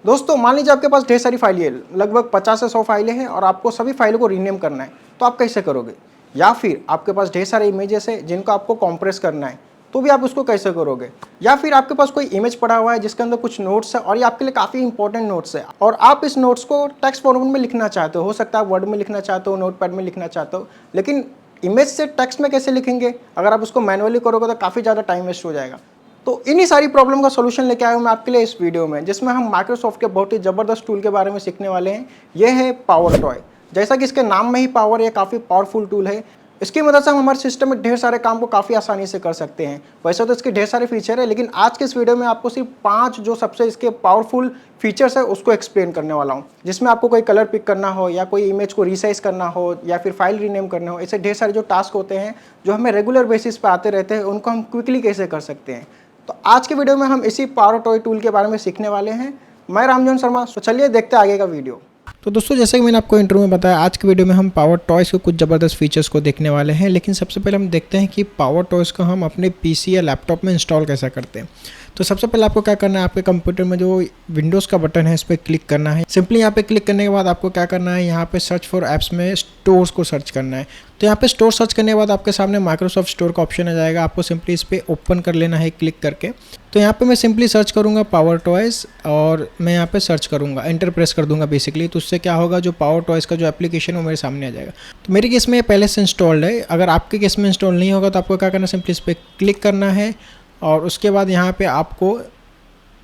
दोस्तों मान लीजिए आपके पास ढेर सारी फाइलें हैं, लगभग 50 से 100 फाइलें हैं और आपको सभी फाइलों को रीनेम करना है, तो आप कैसे करोगे? या फिर आपके पास ढेर सारे इमेजेस है जिनको आपको कॉम्प्रेस करना है, तो भी आप उसको कैसे करोगे? या फिर आपके पास कोई इमेज पड़ा हुआ है जिसके अंदर कुछ नोट्स है और ये आपके लिए काफ़ी इंपॉर्टेंट नोट्स है और आप इस नोट्स को टेक्स्ट फॉर्मेट में लिखना चाहते हो सकता है वर्ड में लिखना चाहते हो, नोटपैड में लिखना चाहते हो, लेकिन इमेज से टेक्स्ट में कैसे लिखेंगे? अगर आप उसको मैनुअली करोगे तो काफ़ी ज़्यादा टाइम वेस्ट हो जाएगा। तो इन्हीं सारी प्रॉब्लम का सॉल्यूशन लेके आया हूँ मैं आपके लिए इस वीडियो में, जिसमें हम माइक्रोसॉफ्ट के बहुत ही ज़बरदस्त टूल के बारे में सीखने वाले हैं। ये है पावर टॉय। जैसा कि इसके नाम में ही पावर, ये काफ़ी पावरफुल टूल है। इसकी मदद से हम हमारे सिस्टम में ढेर सारे काम को काफ़ी आसानी से कर सकते हैं। वैसे तो इसके ढेर सारे फीचर है, लेकिन आज के इस वीडियो में आपको सिर्फ 5 जो सबसे इसके पावरफुल फीचर्स है उसको एक्सप्लेन करने वाला हूँ, जिसमें आपको कोई कलर पिक करना हो या कोई इमेज को रिसाइज करना हो या फिर फाइल रीनेम करना हो। ऐसे ढेर सारे जो टास्क होते हैं जो हमें रेगुलर बेसिस पे आते रहते हैं, उनको हम क्विकली कैसे कर सकते हैं। तो आज के वीडियो में हम इसी पावर टॉय टूल के बारे में सीखने वाले हैं। मैं रामजोहन शर्मा। तो चलिए देखते हैं आगे का वीडियो। तो दोस्तों जैसे कि मैंने आपको इंट्रो में बताया, आज के वीडियो में हम पावर टॉयज़ के कुछ ज़बरदस्त फीचर्स को देखने वाले हैं। लेकिन सबसे पहले हम देखते हैं कि पावर टॉयज़ को हम अपने पीसी या लैपटॉप में इंस्टॉल कैसे करते हैं। तो सबसे पहले आपको क्या करना है, आपके कंप्यूटर में जो विंडोज़ का बटन है इस पर क्लिक करना है। सिंपली यहाँ पे क्लिक करने के बाद आपको क्या करना है, यहाँ पे सर्च फॉर ऐप्स में स्टोर्स को सर्च करना है। तो यहाँ पे स्टोर सर्च करने के बाद आपके सामने माइक्रोसॉफ्ट स्टोर का ऑप्शन आ जाएगा। आपको सिंपली इस पर ओपन कर लेना है क्लिक करके। तो यहाँ पे मैं सिंपली सर्च करूँगा पावर टॉयज़ और मैं यहाँ पे सर्च करूँगा, एंटर प्रेस कर दूँगा बेसिकली। तो उससे क्या होगा, जो पावर टॉयज़ का जो एप्लीकेशन है वो मेरे सामने आ जाएगा। तो मेरे केस में ये पहले से इंस्टॉल्ड है। अगर आपके केस में इंस्टॉल नहीं होगा तो आपको क्या करना है, सिंपली इस पर क्लिक करना है और उसके बाद यहाँ पे आपको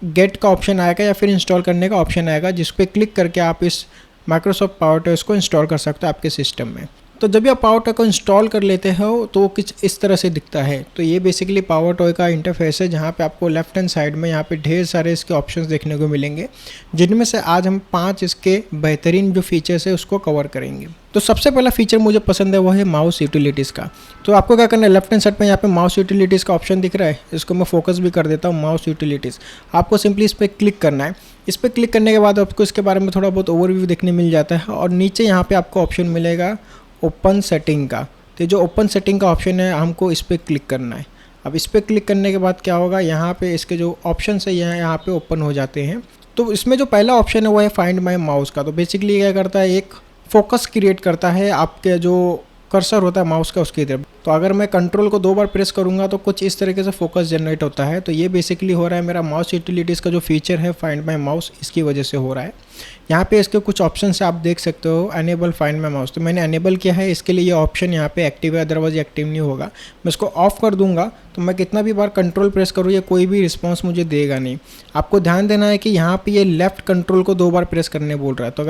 गेट का ऑप्शन आएगा या फिर इंस्टॉल करने का ऑप्शन आएगा, जिस पे क्लिक करके आप इस माइक्रोसॉफ्ट पावर टॉयज़ को इंस्टॉल कर सकते हो आपके सिस्टम में। तो जब भी आप पावर टॉय को इंस्टॉल कर लेते हो तो वो कुछ इस तरह से दिखता है। तो ये बेसिकली पावर टॉय का इंटरफेस है, जहाँ पे आपको लेफ्ट हैंड साइड में यहाँ पे ढेर सारे इसके ऑप्शंस देखने को मिलेंगे, जिनमें से आज हम 5 इसके बेहतरीन जो फीचर्स है उसको कवर करेंगे। तो सबसे पहला फीचर मुझे पसंद है वो है माउस यूटिलिटीज़ का। तो आपको क्या करना है, लेफ्ट हैंड साइड में यहाँ पे माउस यूटिलिटीज़ का ऑप्शन दिख रहा है, इसको मैं फोकस भी कर देता हूँ। माउस यूटिलिटीज़ आपको सिंपली इस पर क्लिक करना है। इस पर क्लिक करने के बाद आपको इसके बारे में थोड़ा बहुत ओवरव्यू देखने मिल जाता है और नीचे यहाँ पे आपको ऑप्शन मिलेगा ओपन सेटिंग का। तो जो ओपन सेटिंग का ऑप्शन है हमको इस पर क्लिक करना है। अब इस पर क्लिक करने के बाद क्या होगा, यहाँ पे इसके जो ऑप्शन है यहाँ पे ओपन हो जाते हैं। तो इसमें जो पहला ऑप्शन है वो है फाइंड माय माउस का। तो बेसिकली क्या करता है, एक फोकस क्रिएट करता है आपके जो कर्सर होता है माउस का उसकी तरफ। तो अगर मैं कंट्रोल को 2 बार प्रेस करूंगा तो कुछ इस तरीके से फोकस जनरेट होता है। तो ये बेसिकली हो रहा है मेरा माउस यूटिलिटीज़ का जो फीचर है फाइंड माय माउस, इसकी वजह से हो रहा है। यहाँ पे इसके कुछ ऑप्शन से आप देख सकते हो, एनेबल फाइंड माय माउस। तो मैंने एनेबल किया है, इसके लिए ये ऑप्शन यहाँ पे एक्टिव है, अदरवाइज एक्टिव नहीं होगा। मैं इसको ऑफ कर दूंगा तो मैं कितना भी बार कंट्रोल प्रेस करूँ ये कोई भी रिस्पॉन्स मुझे देगा नहीं। आपको ध्यान देना है कि यहाँ पे ये लेफ्ट कंट्रोल को 2 बार प्रेस करने बोल रहा है। तो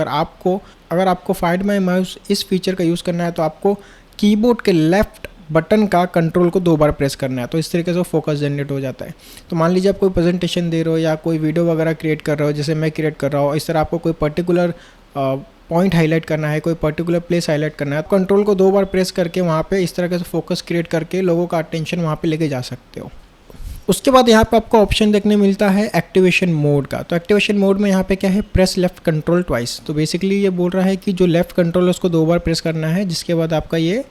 अगर आपको फाइंड माय माउस इस फीचर का यूज़ करना है तो आपको कीबोर्ड के लेफ्ट बटन का कंट्रोल को 2 बार प्रेस करना है। तो इस तरीके से फोकस जनरेट हो जाता है। तो मान लीजिए आप कोई प्रेजेंटेशन दे रहे हो या कोई वीडियो वगैरह क्रिएट कर रहे हो, जैसे मैं क्रिएट कर रहा हूँ, इस तरह आपको कोई पर्टिकुलर पॉइंट हाईलाइट करना है, कोई पर्टिकुलर प्लेस हाईलाइट करना है, कंट्रोल को 2 बार प्रेस करके वहाँ पे इस तरह से फोकस क्रिएट करके लोगों का अटेंशन वहाँ पे लेके जा सकते हो। उसके बाद यहाँ पे आपको ऑप्शन देखने मिलता है एक्टिवेशन मोड का। तो एक्टिवेशन मोड में यहाँ पे क्या है, प्रेस लेफ्ट कंट्रोल ट्वाइस। तो बेसिकली ये बोल रहा है कि जो लेफ्ट कंट्रोल है उसको 2 बार प्रेस करना है, जिसके बाद आपका ये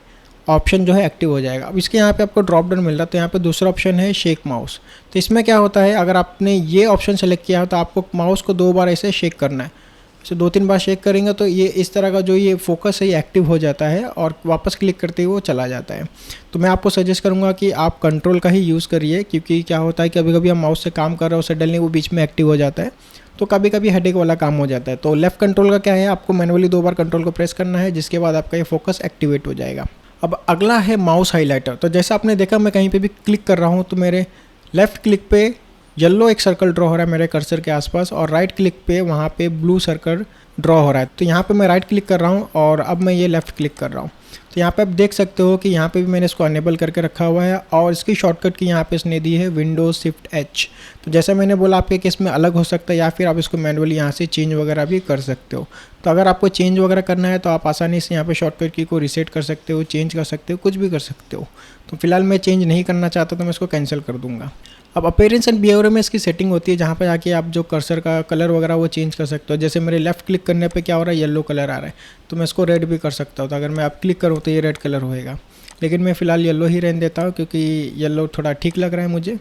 ऑप्शन जो है एक्टिव हो जाएगा। अब इसके यहाँ पे आपको ड्रॉप डाउन मिल रहा है। तो यहाँ पे दूसरा ऑप्शन है शेक माउस। तो इसमें क्या होता है, अगर आपने ये ऑप्शन सेलेक्ट किया हो तो आपको माउस को 2 बार ऐसे शेक करना है। तो 2-3 बार शेक करेंगे तो ये इस तरह का जो ये फोकस है ये एक्टिव हो जाता है और वापस क्लिक करते ही वो चला जाता है। तो मैं आपको सजेस्ट करूँगा कि आप कंट्रोल का ही यूज़ करिए, क्योंकि क्या होता है कि कभी कभी हम माउस से काम कर रहे हो, सडनली वो बीच में एक्टिव हो जाता है, तो कभी कभी हेडेक वाला काम हो जाता है। तो लेफ्ट कंट्रोल का क्या है, आपको मैनुअली 2 बार कंट्रोल को प्रेस करना है, जिसके बाद आपका ये फोकस एक्टिवेट हो जाएगा। अब अगला है माउस हाइलाइटर। तो जैसा आपने देखा मैं कहीं पे भी क्लिक कर रहा हूँ तो मेरे लेफ़्ट क्लिक पे येलो एक सर्कल ड्रॉ हो रहा है मेरे कर्सर के आसपास और राइट क्लिक पे वहाँ पे ब्लू सर्कल ड्रॉ हो रहा है। तो यहाँ पे मैं राइट क्लिक कर रहा हूँ और अब मैं ये लेफ़्ट क्लिक कर रहा हूँ। तो यहाँ पे आप देख सकते हो कि यहाँ पे भी मैंने इसको अनेबल करके रखा हुआ है और इसकी शॉर्टकट की यहाँ पे इसने दी है विंडोज शिफ्ट एच। तो जैसा मैंने बोला आपके केस में अलग हो सकता है या फिर आप इसको मैनुअली यहाँ से चेंज वगैरह भी कर सकते हो। तो अगर आपको चेंज वगैरह करना है तो आप आसानी से यहाँ पे शॉर्टकट की को रीसेट कर सकते हो, चेंज कर सकते हो, कुछ भी कर सकते हो। तो फिलहाल मैं चेंज नहीं करना चाहता तो मैं इसको कैंसिल कर दूँगा। अब अपीयरेंस एंड बिहेवियर में इसकी सेटिंग होती है, जहाँ पे जाके आप जो कर्सर का कलर वगैरह वो चेंज कर सकते हो। जैसे मेरे लेफ्ट क्लिक करने पे क्या हो रहा है, येलो कलर आ रहा है, तो मैं इसको रेड भी कर सकता हूँ। तो अगर मैं आप क्लिक करूँ तो ये रेड कलर होएगा, लेकिन मैं फ़िलहाल येलो ही रहने देता हूँ क्योंकि येलो थोड़ा ठीक लग रहा है मुझे।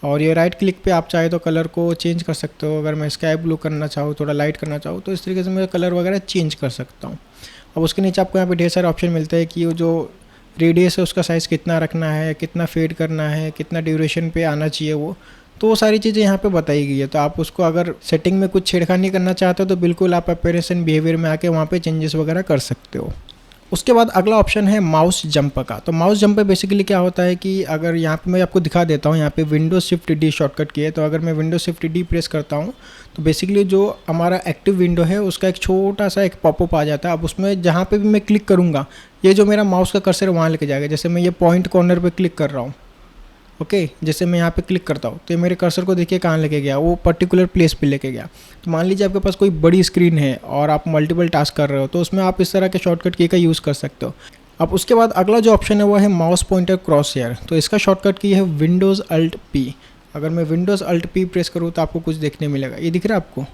और ये राइट क्लिक पे आप चाहे तो कलर को चेंज कर सकते हो। अगर मैं स्काई ब्लू करना चाहूँ, थोड़ा लाइट करना चाहूँ, तो इस तरीके से मैं कलर वगैरह चेंज कर सकता हूँ। अब उसके नीचे आपको यहाँ पे ढेर सारे ऑप्शन मिलते हैं कि वो जो रेडियस है उसका साइज़ कितना रखना है, कितना फेड करना है, कितना ड्यूरेशन पे आना चाहिए तो वो सारी चीज़ें यहाँ पे बताई गई है। तो आप उसको अगर सेटिंग में कुछ छेड़खानी करना चाहते हो तो बिल्कुल आप अपीयरेंस एंड बिहेवियर में आके वहाँ पे चेंजेस वगैरह कर सकते हो। उसके बाद अगला ऑप्शन है माउस जंप का। तो माउस जंप पे बेसिकली क्या होता है कि अगर यहाँ पे मैं आपको दिखा देता हूँ, यहाँ पे विंडोज शिफ्ट डी शॉर्टकट की है। तो अगर मैं विंडोज शिफ्ट डी प्रेस करता हूँ तो बेसिकली जो हमारा एक्टिव विंडो है उसका एक छोटा सा एक पॉपअप आ जाता है। अब उसमें जहाँ पे भी मैं क्लिक करूँगा ये जो मेरा माउस का कर्सर वहाँ लेके जाएगा। जैसे मैं ये पॉइंट कॉर्नर पर क्लिक कर रहा हूँ, ओके, जैसे मैं यहाँ पे क्लिक करता हूँ तो ये मेरे कर्सर को देखिए कहाँ लेके गया, वो पर्टिकुलर प्लेस पे लेके गया। तो मान लीजिए आपके पास कोई बड़ी स्क्रीन है और आप मल्टीपल टास्क कर रहे हो तो उसमें आप इस तरह के शॉर्टकट की का यूज़ कर सकते हो। अब उसके बाद अगला जो ऑप्शन है वो है माउस पॉइंटर क्रॉस हेयर। तो इसका शॉर्टकट की है विंडोज़ अल्ट पी। अगर मैं विंडोज़ अल्ट पी प्रेस करूँ तो आपको कुछ देखने मिलेगा, ये दिख रहा है आपको।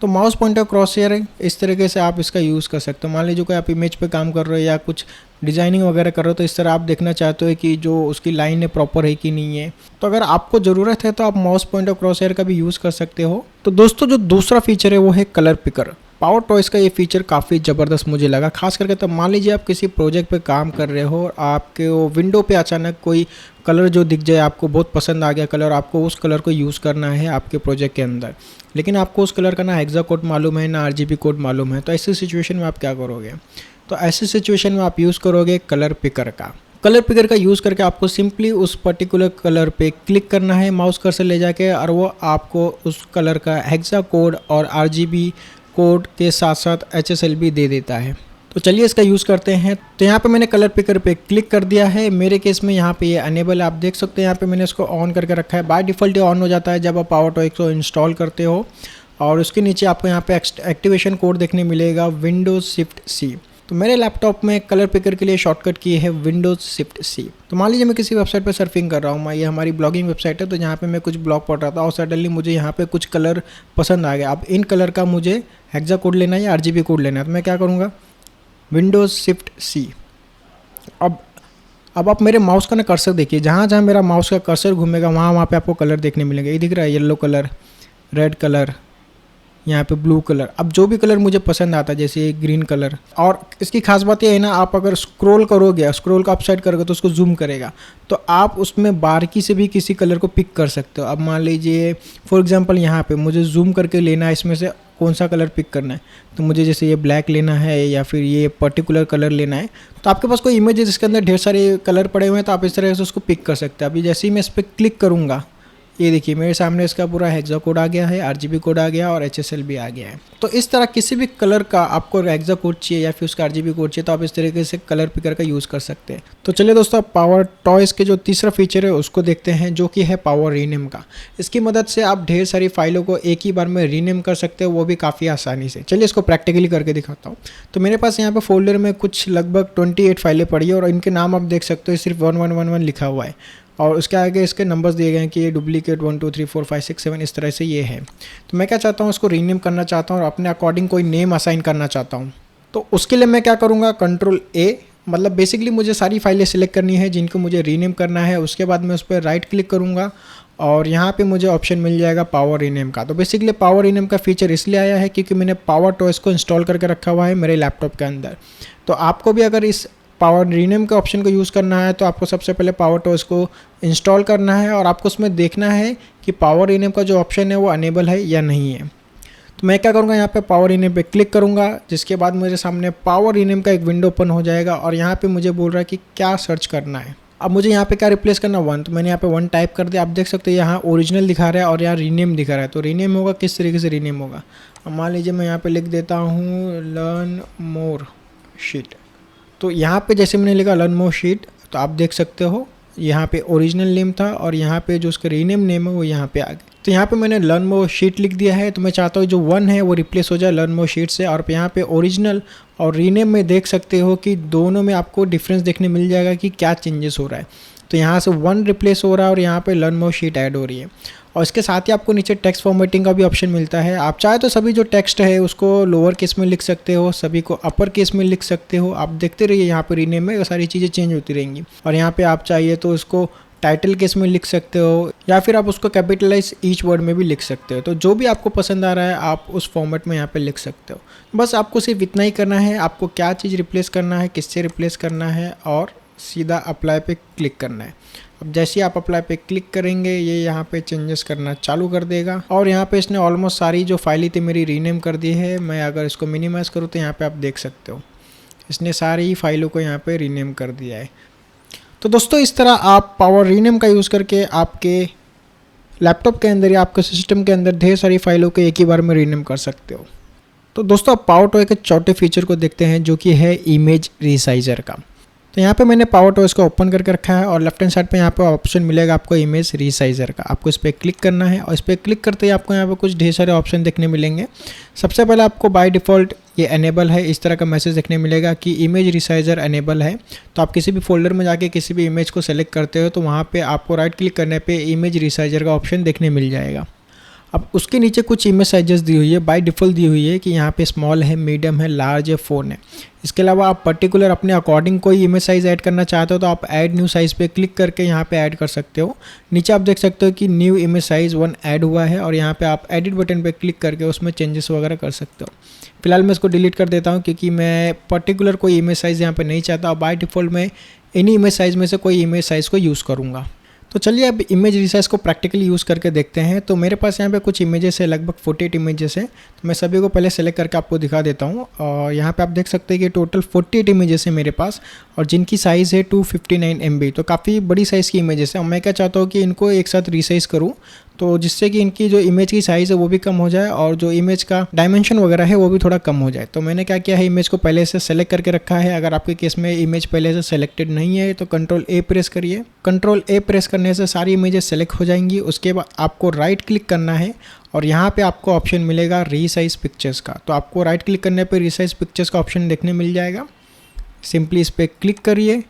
तो माउस पॉइंटर क्रॉस हेयर है, इस तरीके से आप इसका यूज़ कर सकते हो। मान लीजिए कोई आप इमेज पे काम कर रहे हो या कुछ डिज़ाइनिंग वगैरह कर रहे हो तो इस तरह आप देखना चाहते हो कि जो उसकी लाइन है प्रॉपर है कि नहीं है। तो अगर आपको ज़रूरत है तो आप माउस पॉइंटर क्रॉस हेयर का भी यूज़ कर सकते हो। तो दोस्तों जो दूसरा फीचर है वो है कलर पिकर। पावर टॉयज़ का ये फीचर काफ़ी ज़बरदस्त मुझे लगा, खास करके तब मान लीजिए आप किसी प्रोजेक्ट पे काम कर रहे हो और आपके वो विंडो पे अचानक कोई कलर जो दिख जाए, आपको बहुत पसंद आ गया कलर, आपको उस कलर को यूज़ करना है आपके प्रोजेक्ट के अंदर, लेकिन आपको उस कलर का ना हेक्सा कोड मालूम है ना RGB कोड मालूम है। तो ऐसी सिचुएशन में आप क्या करोगे? तो ऐसी सिचुएशन में आप यूज़ करोगे कलर पिकर का। कलर पिकर का यूज़ करके आपको सिंपली उस पर्टिकुलर कलर पे क्लिक करना है माउस कर्सर ले जाके, और वो आपको उस कलर का हेक्सा कोड और RGB कोड के साथ साथ HSL भी दे देता है। तो चलिए इसका यूज़ करते हैं। तो यहाँ पे मैंने कलर पिकर पे क्लिक कर दिया है। मेरे केस में यहाँ पे ये अनेबल है, आप देख सकते हैं यहाँ पे मैंने इसको ऑन करके रखा है। बाय डिफ़ॉल्ट ये ऑन हो जाता है जब आप पावर टॉय को इंस्टॉल करते हो। और उसके नीचे आपको यहाँ पे एक्टिवेशन कोड देखने मिलेगा विंडोज़ शिफ्ट C। तो मेरे लैपटॉप में कलर पिकर के लिए शॉर्टकट की है विंडोज़ शिफ्ट C। तो मान लीजिए मैं किसी वेबसाइट पर सर्फिंग कर रहा हूँ, ये हमारी ब्लॉगिंग वेबसाइट है, तो यहाँ पे मैं कुछ ब्लॉग पढ़ रहा था और सडनली मुझे यहाँ पे कुछ कलर पसंद आ गया। अब इन कलर का मुझे हेक्सा कोड लेना है या RGB कोड लेना है, तो मैं क्या करूँगा? Windows shift C। अब आप मेरे माउस का ना कर्सर देखिए, जहाँ जहाँ मेरा माउस का कर्सर घूमेगा वहाँ पे आपको कलर देखने मिलेंगे। ये दिख रहा है येलो कलर, रेड कलर, यहाँ पे ब्लू कलर। अब जो भी कलर मुझे पसंद आता है, जैसे ग्रीन कलर। और इसकी खास बात ये है ना, आप अगर स्क्रॉल करोगे, स्क्रॉल का अपसाइड करोगे तो उसको जूम करेगा, तो आप उसमें बारीकी से भी किसी कलर को पिक कर सकते हो। अब मान लीजिए फॉर एग्जांपल यहाँ पे मुझे जूम करके लेना है इसमें से कौन सा कलर पिक करना है, तो मुझे जैसे ये ब्लैक लेना है या फिर ये पर्टिकुलर कलर लेना है। तो आपके पास कोई इमेज है जिसके अंदर ढेर सारे कलर पड़े हुए हैं, तो आप इस तरह से उसको पिक कर सकते हैं। अभी जैसे ही मैं इस पर क्लिक करूँगा, ये देखिए मेरे सामने इसका पूरा हेक्सा कोड आ गया है, RGB कोड आ गया और HSL भी आ गया है। तो इस तरह किसी भी कलर का आपको हेक्सा कोड चाहिए या फिर उसका RGB कोड चाहिए तो आप इस तरीके से कलर पिकर का यूज़ कर सकते हैं। तो चलिए दोस्तों, पावर टॉयज़ के जो तीसरा फीचर है उसको देखते हैं, जो कि है पावर रीनेम का। इसकी मदद से आप ढेर सारी फाइलों को एक ही बार में रीनेम कर सकते हो, वो भी काफ़ी आसानी से। चलिए इसको प्रैक्टिकली करके दिखाता हूँ। तो मेरे पास यहाँ पर फोल्डर में कुछ लगभग 28 फाइलें पड़ी है और इनके नाम आप देख सकते हो, सिर्फ 1111 लिखा हुआ है और उसके आगे इसके नंबर्स दिए गए हैं कि ये डुप्लीकेट 1 2 3 4 5 6 7 इस तरह से ये है। तो मैं क्या चाहता हूँ, इसको रीनेम करना चाहता हूँ और अपने अकॉर्डिंग कोई नेम असाइन करना चाहता हूँ। तो उसके लिए मैं क्या करूँगा, Ctrl A, मतलब बेसिकली मुझे सारी फाइलें सिलेक्ट करनी है जिनको मुझे रीनेम करना है। उसके बाद मैं उस पर राइट क्लिक करूँगा और यहाँ पे मुझे ऑप्शन मिल जाएगा पावर रीनेम का। तो बेसिकली पावर रीनेम का फीचर इसलिए आया है क्योंकि मैंने पावर टॉयज़ को इंस्टॉल करके रखा हुआ है मेरे लैपटॉप के अंदर। तो आपको भी अगर इस पावर रीनेम के ऑप्शन को यूज़ करना है तो आपको सबसे पहले पावर टॉयज़ को इंस्टॉल करना है और आपको उसमें देखना है कि पावर रीनेम का जो ऑप्शन है वो अनेबल है या नहीं है। तो मैं क्या करूँगा, यहाँ पे पावर रीनेम पे क्लिक करूँगा, जिसके बाद मेरे सामने पावर रीनेम का एक विंडो ओपन हो जाएगा और यहाँ पे मुझे बोल रहा है कि क्या सर्च करना है। अब मुझे यहाँ पे क्या रिप्लेस करना, 1, तो मैंने यहाँ पे 1 टाइप कर दिया। आप देख सकते हैं यहाँ ओरिजिनल दिखा रहा है और यहाँ रीनेम दिखा रहा है। तो रीनेम होगा किस तरीके से रीनेम होगा, अब मान लीजिए मैं यहाँ पर लिख देता हूँ लर्न मोर शीट। तो यहाँ पे जैसे मैंने लिखा लर्न मोर शीट, तो आप देख सकते हो यहाँ पे ओरिजिनल नेम था और यहाँ पे जो उसका रीनेम नेम है वो यहाँ पे आ गया। तो यहाँ पे मैंने लर्न मोर शीट लिख दिया है। तो मैं चाहता हूँ जो 1 है वो रिप्लेस हो जाए लर्न मोर शीट से। और यहाँ पे ओरिजिनल और रीनेम में देख सकते हो कि दोनों में आपको डिफरेंस देखने मिल जाएगा कि क्या चेंजेस हो रहा है। तो यहाँ से 1 रिप्लेस हो रहा है और यहाँ पे लर्न मोर शीट ऐड हो रही है। और इसके साथ ही आपको नीचे टेक्स्ट फॉर्मेटिंग का भी ऑप्शन मिलता है। आप चाहे तो सभी जो टेक्स्ट है उसको लोअर केस में लिख सकते हो, सभी को अपर केस में लिख सकते हो। आप देखते रहिए यहाँ पे रीनेम में सारी चीज़ें चेंज होती रहेंगी। और यहाँ पे आप चाहिए तो इसको टाइटल के इसमें लिख सकते हो, या फिर आप उसको कैपिटलाइज ईच वर्ड में भी लिख सकते हो। तो जो भी आपको पसंद आ रहा है आप उस फॉर्मेट में यहाँ पे लिख सकते हो। बस आपको सिर्फ इतना ही करना है, आपको क्या चीज़ रिप्लेस करना है, किससे रिप्लेस करना है, और सीधा अप्लाई पे क्लिक करना है। अब जैसे ही आप अप्लाई पे क्लिक करेंगे ये यहाँ पे चेंजेस करना चालू कर देगा, और यहाँ पे इसने ऑलमोस्ट सारी जो फाइलें थी मेरी रीनेम कर दी है। मैं अगर इसको मिनिमाइज़ करूँ तो यहाँ पे आप देख सकते हो इसने सारी फाइलों को यहाँ पे रीनेम कर दिया है। तो दोस्तों इस तरह आप पावर रीनेम का यूज़ करके आपके लैपटॉप के अंदर या आपके सिस्टम के अंदर ढेर सारी फाइलों को एक ही बार में रीनेम कर सकते हो। तो दोस्तों आप पावर टॉय के चौथे फीचर को देखते हैं जो कि है इमेज रिसाइजर का। तो यहाँ पे मैंने पावर टॉयज को ओपन करके रखा है और लेफ्ट हैंड साइड पे यहाँ पे ऑप्शन मिलेगा आपको इमेज रिसाइजर का। आपको इस पर क्लिक करना है और इस पर क्लिक करते ही आपको यहाँ पे कुछ ढेर सारे ऑप्शन देखने मिलेंगे। सबसे पहले आपको बाय डिफ़ॉल्ट ये एनेबल है, इस तरह का मैसेज देखने मिलेगा कि इमेज रिसाइजर एनेबल है। तो आप किसी भी फोल्डर में जाके किसी भी इमेज को सेलेक्ट करते हो तो वहाँ पर आपको राइट क्लिक करने पर इमेज रिसाइजर का ऑप्शन देखने मिल जाएगा। अब उसके नीचे कुछ इमेज साइजेस दी हुई है, बाय डिफ़ॉल्ट दी हुई है कि यहाँ पे स्मॉल है, मीडियम है, लार्ज है, फ़ोन है। इसके अलावा आप पर्टिकुलर अपने अकॉर्डिंग कोई इमेज साइज़ ऐड करना चाहते हो तो आप ऐड न्यू साइज़ पे क्लिक करके यहाँ पे ऐड कर सकते हो। नीचे आप देख सकते हो कि न्यू इमेज साइज़ 1 ऐड हुआ है और यहाँ पे आप एडिट बटन पे क्लिक करके उसमें चेंजेस वगैरह कर सकते हो। फिलहाल मैं इसको डिलीट कर देता हूँ क्योंकि मैं पर्टिकुलर कोई इमेज साइज़ यहाँ पर नहीं चाहता और बाय डिफ़ॉल्ट मैं इन्हीं इमेज साइज़ में से कोई इमेज साइज़ को यूज़ करूँगा। तो चलिए अब इमेज रिसाइज को प्रैक्टिकली यूज़ करके देखते हैं। तो मेरे पास यहाँ पे कुछ इमेजेस है, लगभग 48 इमेजेस हैं। तो मैं सभी को पहले सेलेक्ट करके आपको दिखा देता हूँ। और यहाँ पे आप देख सकते हैं कि टोटल 48 इमेजेस है मेरे पास और जिनकी साइज़ है 259 MB। तो काफ़ी बड़ी साइज़ की इमेजेस है और मैं क्या चाहता हूँ कि इनको एक साथ रिसाइज़ करूँ तो जिससे कि इनकी जो इमेज की साइज़ है वो भी कम हो जाए और जो इमेज का डायमेंशन वगैरह है वो भी थोड़ा कम हो जाए। तो मैंने क्या किया है, इमेज को पहले से सेलेक्ट करके रखा है। अगर आपके केस में इमेज पहले से सेलेक्टेड नहीं है तो कंट्रोल ए प्रेस करिए। कंट्रोल ए प्रेस करने से सारी इमेजेस सेलेक्ट हो जाएंगी। उसके बाद आपको राइट क्लिक करना है और यहाँ पे आपको ऑप्शन मिलेगा रीसाइज पिक्चर्स का। तो आपको राइट क्लिक करने पर रीसाइज पिक्चर्स का ऑप्शन देखने मिल जाएगा। सिंपली इस पर क्लिक करिए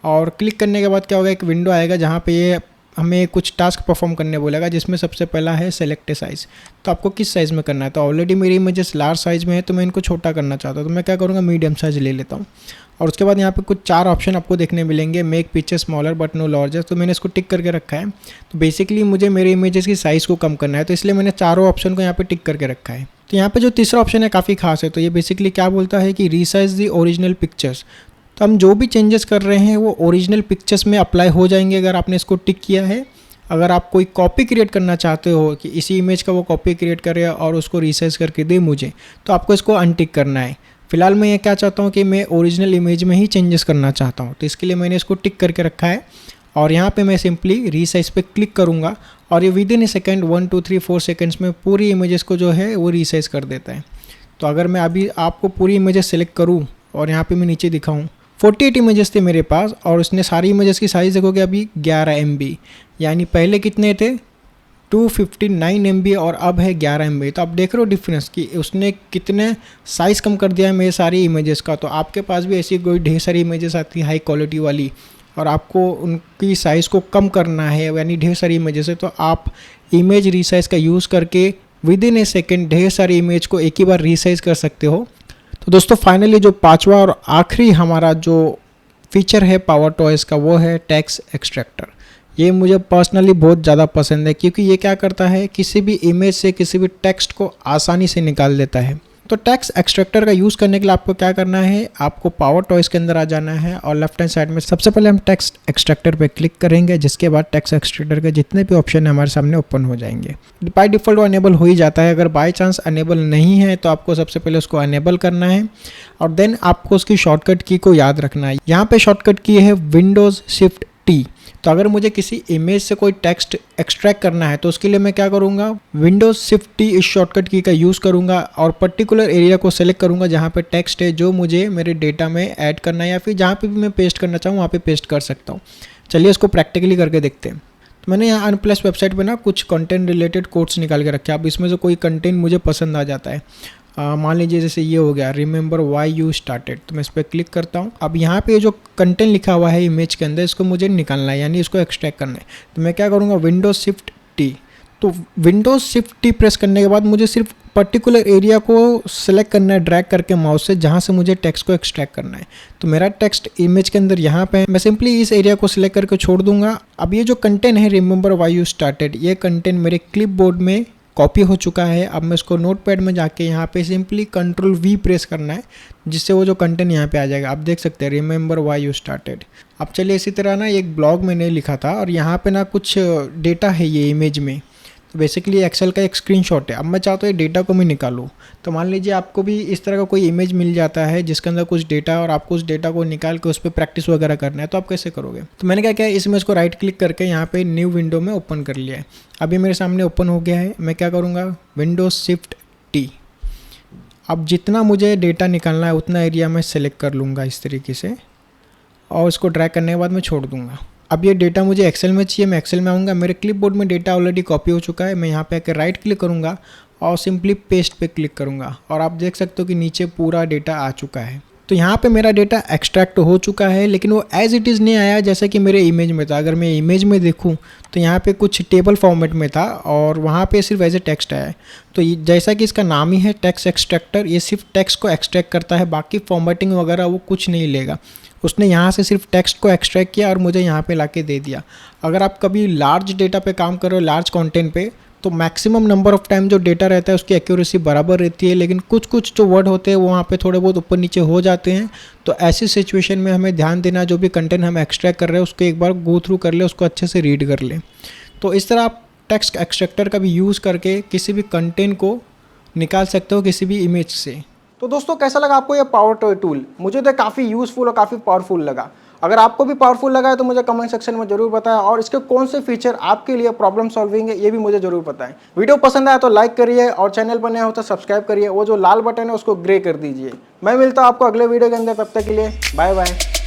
और क्लिक करने के बाद क्या होगा, एक विंडो आएगा जहाँ पे ये हमें कुछ टास्क परफॉर्म करने बोलेगा, जिसमें सबसे पहला है सेलेक्ट साइज़। तो आपको किस साइज़ में करना है। तो ऑलरेडी मेरी इमेजेस लार्ज साइज़ में है तो मैं इनको छोटा करना चाहता हूँ। तो मैं क्या करूँगा, मीडियम साइज़ ले लेता हूँ। और उसके बाद यहाँ पे कुछ 4 ऑप्शन आपको देखने मिलेंगे, make picture smaller but no larger. तो मैंने इसको टिक करके रखा है। तो बेसिकली मुझे मेरे इमेजेस की साइज़ को कम करना है तो इसलिए मैंने चारों ऑप्शन को यहाँ पे टिक करके रखा है। तो यहाँ पे जो तीसरा ऑप्शन है काफ़ी खास है। तो ये बेसिकली क्या बोलता है कि रीसाइज दी ओरिजिनल पिक्चर्स। तो हम जो भी चेंजेस कर रहे हैं वो ओरिजिनल पिक्चर्स में अप्लाई हो जाएंगे अगर आपने इसको टिक किया है। अगर आप कोई कॉपी क्रिएट करना चाहते हो कि इसी इमेज का वो कॉपी क्रिएट करे और उसको रिसाइज करके दे मुझे, तो आपको इसको अनटिक करना है। फिलहाल मैं ये क्या चाहता हूँ कि मैं ओरिजिनल इमेज में ही चेंजेस करना चाहता हूँ, तो इसके लिए मैंने इसको टिक करके रखा है। और यहाँ पे मैं सिंपली रीसाइज पे क्लिक करूँगा और ये with in A second 1 2 3 4 seconds में पूरी इमेजेस को जो है वो रिसाइज कर देता है। तो अगर मैं अभी आपको पूरी इमेजेस सेलेक्ट करूँ और यहाँ पर मैं नीचे दिखाऊँ, 48 इमेजेस थे मेरे पास और उसने सारी इमेजेस की साइज़ देखोगे अभी 11 MB, यानी पहले कितने थे 259 MB और अब है 11 MB। तो आप देख रहे हो डिफरेंस कि उसने कितने साइज़ कम कर दिया है मेरे सारी इमेजेस का। तो आपके पास भी ऐसी कोई ढेर सारी इमेजेस आती है हाई क्वालिटी वाली और आपको उनकी साइज़ को कम करना है, यानी ढेर सारी इमेजेस है, तो आप इमेज रिसाइज का यूज़ करके विद इन ए सेकेंड ढेर सारी इमेज को एक ही बार रिसाइज कर सकते हो। तो दोस्तों फाइनली जो पांचवा और आखिरी हमारा जो फीचर है पावर टॉयज़ का वो है टेक्स्ट एक्सट्रैक्टर। ये मुझे पर्सनली बहुत ज़्यादा पसंद है क्योंकि ये क्या करता है, किसी भी इमेज से किसी भी टेक्स्ट को आसानी से निकाल देता है। तो टेक्स्ट एक्सट्रैक्टर का यूज़ करने के लिए आपको क्या करना है, आपको पावर टॉयज़ के अंदर आ जाना है और लेफ्ट हैंड साइड में सबसे पहले हम टेक्स्ट एक्सट्रैक्टर पे क्लिक करेंगे, जिसके बाद टेक्स्ट एक्सट्रैक्टर के जितने भी ऑप्शन है हमारे सामने ओपन हो जाएंगे। बाय डिफ़ॉल्ट वो अनेबल हो ही जाता है। अगर बाय चांस अनेबल नहीं है तो आपको सबसे पहले उसको अनेबल करना है और देन आपको उसकी शॉर्टकट की को याद रखना है। यहाँ पे शॉर्टकट की है विंडोज़ शिफ्ट टी। तो अगर मुझे किसी इमेज से कोई टेक्स्ट एक्सट्रैक्ट करना है तो उसके लिए मैं क्या करूँगा, विंडोज शिफ्ट टी इस शॉर्टकट की का यूज़ करूँगा और पर्टिकुलर एरिया को सेलेक्ट करूँगा जहाँ पे टेक्स्ट है जो मुझे मेरे डेटा में ऐड करना है या फिर जहाँ पे भी मैं पेस्ट करना चाहूँ वहाँ पे पेस्ट कर सकता हूँ। चलिए इसको प्रैक्टिकली करके देखते हैं। तो मैंने यहाँ अनप्लस वेबसाइट पर ना कुछ कंटेंट रिलेटेड कोड्स निकाल के रखे। अब इसमें से कोई कंटेंट मुझे पसंद आ जाता है, मान लीजिए जैसे ये हो गया रिमेंबर वाई यू स्टार्टेड, तो मैं इस पर क्लिक करता हूँ। अब यहाँ पे जो कंटेंट लिखा हुआ है इमेज के अंदर इसको मुझे निकालना है, यानी इसको एक्सट्रैक्ट करना है। तो मैं क्या करूँगा, विंडोज शिफ्ट टी। तो विंडोज़ शिफ्ट टी प्रेस करने के बाद मुझे सिर्फ पर्टिकुलर एरिया को सिलेक्ट करना है ड्रैग करके माउस से, जहाँ से मुझे टेक्स्ट को एक्सट्रैक्ट करना है। तो मेरा टेक्स्ट इमेज के अंदर यहाँ पे है, मैं सिंपली इस एरिया को सिलेक्ट करके छोड़ दूंगा। अब ये जो कंटेंट है रिमेंबर व्हाई यू स्टार्टेड, ये कंटेंट मेरे क्लिपबोर्ड में कॉपी हो चुका है। अब मैं इसको नोटपैड में जाके यहाँ पे सिंपली कंट्रोल वी प्रेस करना है, जिससे वो जो कंटेंट यहाँ पे आ जाएगा। आप देख सकते हैं रिमेंबर व्हाई यू स्टार्टेड। अब चलिए इसी तरह ना एक ब्लॉग मैंने लिखा था और यहाँ पे ना कुछ डेटा है ये इमेज में, तो बेसिकली एक्सेल का एक स्क्रीनशॉट है। अब मैं चाहता हूँ ये डेटा को मैं निकालूँ। तो मान लीजिए आपको भी इस तरह का कोई इमेज मिल जाता है जिसके अंदर कुछ डेटा है और आपको उस डेटा को निकाल के उस पर प्रैक्टिस वगैरह करना है, तो आप कैसे करोगे? तो मैंने क्या किया, इस इमेज को राइट क्लिक करके यहाँ पे न्यू विंडो में ओपन कर लिया है। अभी मेरे सामने ओपन हो गया है। मैं क्या करूँगा, विंडोज शिफ्ट टी। अब जितना मुझे डेटा निकालना है उतना एरिया मैं सेलेक्ट कर लूँगा इस तरीके से, और इसको ड्रैग करने के बाद मैं छोड़ दूँगा। अब ये डेटा मुझे एक्सेल में चाहिए, मैं एक्सेल में आऊँगा। मेरे क्लिपबोर्ड में डेटा ऑलरेडी कॉपी हो चुका है। मैं यहाँ पे आकर राइट क्लिक करूँगा और सिंपली पेस्ट पे क्लिक करूँगा, और आप देख सकते हो कि नीचे पूरा डेटा आ चुका है। तो यहाँ पे मेरा डेटा एक्सट्रैक्ट हो चुका है, लेकिन वो एज इट इज़ नहीं आया जैसा कि मेरे इमेज में था। अगर मैं इमेज में देखूँ तो यहाँ पे कुछ टेबल फॉर्मेट में था और वहाँ पे सिर्फ एज ए टेक्स्ट आया है। तो जैसा कि इसका नाम ही है टेक्स्ट एक्सट्रैक्टर, ये सिर्फ टेक्स्ट को एक्सट्रैक्ट करता है, बाकी फॉर्मेटिंग वगैरह वो कुछ नहीं लेगा। उसने यहाँ से सिर्फ टेक्स्ट को एक्सट्रैक्ट किया और मुझे यहाँ पे लाके दे दिया। अगर आप कभी लार्ज डेटा पे काम कर रहे हो, लार्ज कंटेंट पे, तो मैक्सिमम नंबर ऑफ टाइम जो डेटा रहता है उसकी एक्यूरेसी बराबर रहती है, लेकिन कुछ कुछ जो वर्ड होते हैं वो वहाँ पे थोड़े बहुत ऊपर नीचे हो जाते हैं। तो ऐसी सिचुएशन में हमें ध्यान देना, जो भी कंटेंट हम एक्सट्रैक्ट कर रहे हैं उसको एक बार गो थ्रू कर ले, उसको अच्छे से रीड कर ले। तो इस तरह आप टेक्स्ट एक्सट्रैक्टर का भी यूज़ करके किसी भी कंटेंट को निकाल सकते हो किसी भी इमेज से। तो दोस्तों कैसा लगा आपको ये पावर टूल? मुझे तो काफ़ी यूज़फुल और काफ़ी पावरफुल लगा। अगर आपको भी पावरफुल लगा है तो मुझे कमेंट सेक्शन में जरूर बताएं, और इसके कौन से फीचर आपके लिए प्रॉब्लम सॉल्विंग है ये भी मुझे जरूर बताएं। वीडियो पसंद आया तो लाइक करिए, और चैनल पर नया हो तो सब्सक्राइब करिए। वो जो लाल बटन है उसको ग्रे कर दीजिए। मैं मिलता हूँ आपको अगले वीडियो के अंदर, तब तक के लिए बाय बाय।